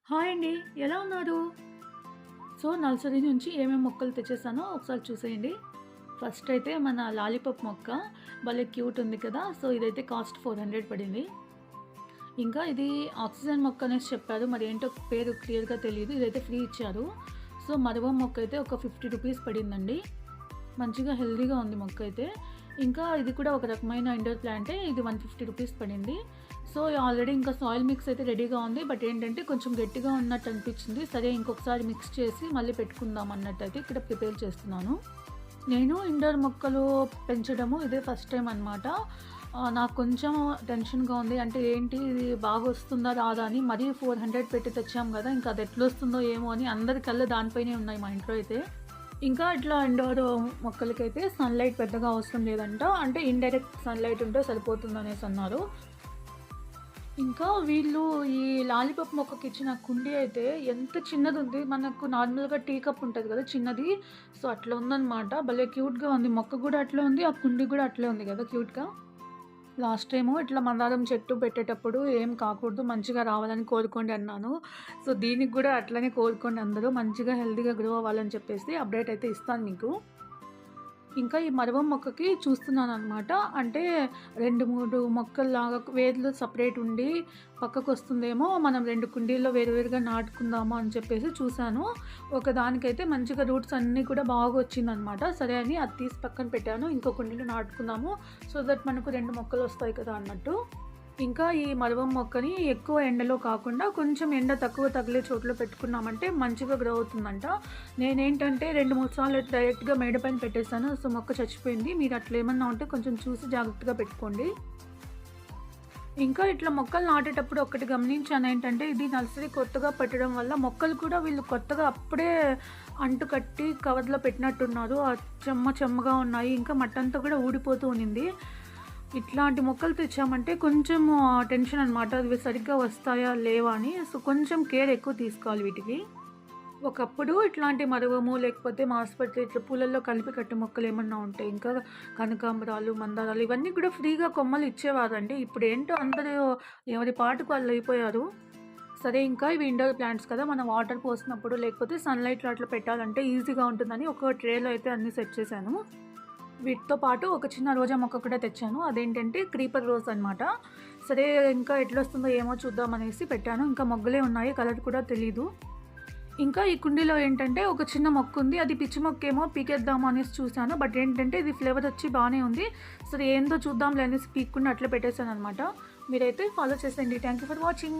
Hi అండి. ఎలా ఉన్నారు? సో, నర్సరీ నుంచి ఏమేమి మొక్కలు తెచ్చేసానో ఒకసారి చూసేయండి. ఫస్ట్ అయితే మన లాలీపాప్ మొక్క భలే క్యూట్ ఉంది కదా! సో, ఇదైతే కాస్ట్ 400 పడింది. ఇంకా ఇది ఆక్సిజన్ మొక్క అనేసి చెప్పారు. మరి ఏంటో పేరు క్లియర్‌గా తెలీదు. ఇదైతే ఫ్రీ ఇచ్చారు. సో, మరువం మొక్క అయితే ఒక 50 రూపీస్ పడిందండి. మంచిగా హెల్తీగా ఉంది మొక్క అయితే. ఇంకా ఇది కూడా ఒక రకమైన ఇండోర్ ప్లాంటే. ఇది 150 రూపీస్ పడింది. సో, ఆల్రెడీ ఇంకా సాయిల్ మిక్స్ అయితే రెడీగా ఉంది. బట్ ఏంటంటే కొంచెం గట్టిగా ఉన్నట్టు అనిపించింది. సరే ఇంకొకసారి మిక్స్ చేసి మళ్ళీ పెట్టుకుందాం అన్నట్టయితే ఇక్కడ ప్రిపేర్ చేస్తున్నాను. నేను ఇండోర్ మొక్కలు పెంచడము ఇదే ఫస్ట్ టైం అనమాట. నాకు కొంచెం టెన్షన్‌గా ఉంది. అంటే ఏంటి ఇది బాగొస్తుందా రాదా అని. మరీ 400 పెట్టి తెచ్చాం గదా! ఇంకా అది ఎట్లొస్తుందో ఏమో అని అందరి కళ్ళు దానిపైనే ఉన్నాయి మా ఇంట్లో అయితే. ఇంకా ఇట్లా ఇండోర్ మొక్కలకైతే సన్‌లైట్ పెద్దగా అవసరం లేదంట. అంటే ఇండైరెక్ట్ సన్‌లైట్ ఉంటే సరిపోతుందనేసి అన్నారు. ఇంకా వీళ్ళు ఈ లాలీపాప్ మొక్కకిచ్చిన కుండీ అయితే ఎంత చిన్నదుంది. మనకు నార్మల్‌గా టీ కప్ ఉంటది గదా! చిన్నది. సో, అట్లా ఉందనమాట. భలే క్యూట్‌గా ఉంది. మొక్క గూడా అట్లే ఉంది. ఆ కుండీ గూడా అట్లే ఉంది గదా! క్యూట్‌గా. లాస్ట్ టైము ఇట్లా మందారం చెట్టు పెట్టేటప్పుడు ఏం కాకూడదు, మంచిగా రావాలని కోరుకోండి అన్నాను. సో, దీనికి గూడా అట్లనే కోరుకోండి అందరూ. మంచిగా హెల్తీగా గ్రో అవ్వాలని చెప్పేసి అప్డేట్ అయితే ఇస్తాను మీకు. ఇంకా ఈ మరవం మొక్కకి చూస్తున్నాననమాట. అంటే 2, 3 మొక్కల్లాగా వేర్లు సెపరేట్ ఉండి పక్కకొస్తుందేమో, మనం 2 కుండీల్లో వేరువేరుగా నాటుకుందాము అని చెప్పేసి చూశాను. ఒకదానికైతే మంచిగా రూట్స్ అన్నీ కూడా బాగా వచ్చిందనమాట. సరే అని అది తీసి పక్కన పెట్టాను. ఇంకో కుండీలో నాటుకుందాము. సో దట్ మనకు 2 మొక్కలొస్తాయి కదా అన్నట్టు. ఇంకా ఈ మరవం మొక్కని ఎక్కువ ఎండలో కాకుండా కొంచెం ఎండ తక్కువ తగిలే చోట్ల పెట్టుకున్నామంటే మంచిగా గ్రో అవుతుందంట. నేనేంటంటే 2, 3 సార్లు డైరెక్ట్‌గా మేడ పైన పెట్టేసాను. సో, మొక్క చచ్చిపోయింది. మీరు అట్లా ఏమన్నా ఉంటే కొంచెం చూసి జాగ్రత్తగా పెట్టుకోండి. ఇంకా ఇట్లా మొక్కలు నాటేటప్పుడు ఒకటి గమనించానేంటంటే, ఇది నర్సరీ కొత్తగా పెట్టడం వల్ల మొక్కలు కూడా వీళ్ళు కొత్తగా అప్పుడే అంటు కట్టి కవర్‌లో పెట్టినట్టున్నారు. చెమ్మ చెమ్మగా ఉన్నాయి. ఇంకా మట్టంతా కూడా ఊడిపోతూ ఉన్నింది. ఇట్లాంటి మొక్కలు తెచ్చామంటే కొంచెం టెన్షన్ అనమాట. అవి సరిగ్గా వస్తాయా? లేవా? అని. సో, కొంచెం కేర్ ఎక్కువ తీసుకోవాలి వీటికి. ఒకప్పుడు ఇట్లాంటి మరువము లేకపోతే మాస్పత్రి ఇట్లా పూలల్లో కలిపి కట్టే మొక్కలేమన్నా ఉంటాయి. ఇంకా కనకాంబరాలు, మందారాలు ఇవన్నీ కూడా ఫ్రీగా కొమ్మలు ఇచ్చేవారండి. ఇప్పుడేంటో అందరూ ఎవరి పాటుకు వాళ్ళు అయిపోయారు. సరే ఇంకా ఇవి ఇండోర్ ప్లాంట్స్ కదా! మనం వాటర్ పోసినప్పుడు లేకపోతే సన్‌లైట్‌లో అట్లా పెట్టాలంటే ఈజీగా ఉంటుందని ఒక ట్రేలో అయితే అన్నీ సెట్ చేశాను. వీటితో పాటు ఒక చిన్న రోజా మొక్క కూడా తెచ్చాను. అదేంటంటే క్రీపర్ రోజ్ అనమాట. సరే ఇంకా ఎట్లొస్తుందో ఏమో చూద్దామనేసి పెట్టాను. ఇంకా మొగ్గలే ఉన్నాయి. కలర్ కూడా తెలీదు. ఇంకా ఈ కుండీలో ఏంటంటే ఒక చిన్న మొక్కుంది. అది పిచ్చి మొక్కేమో పీకేద్దాము అనేసి చూసాను. బట్ ఏంటంటే ఇది ఫ్లేవర్ వచ్చి బానే ఉంది. సరే ఏందో చూద్దాంలే అనేసి పీక్కుండా అట్లా పెట్టేసాననమాట. మీరైతే ఫాలో చేసేయండి. Thank you for watching.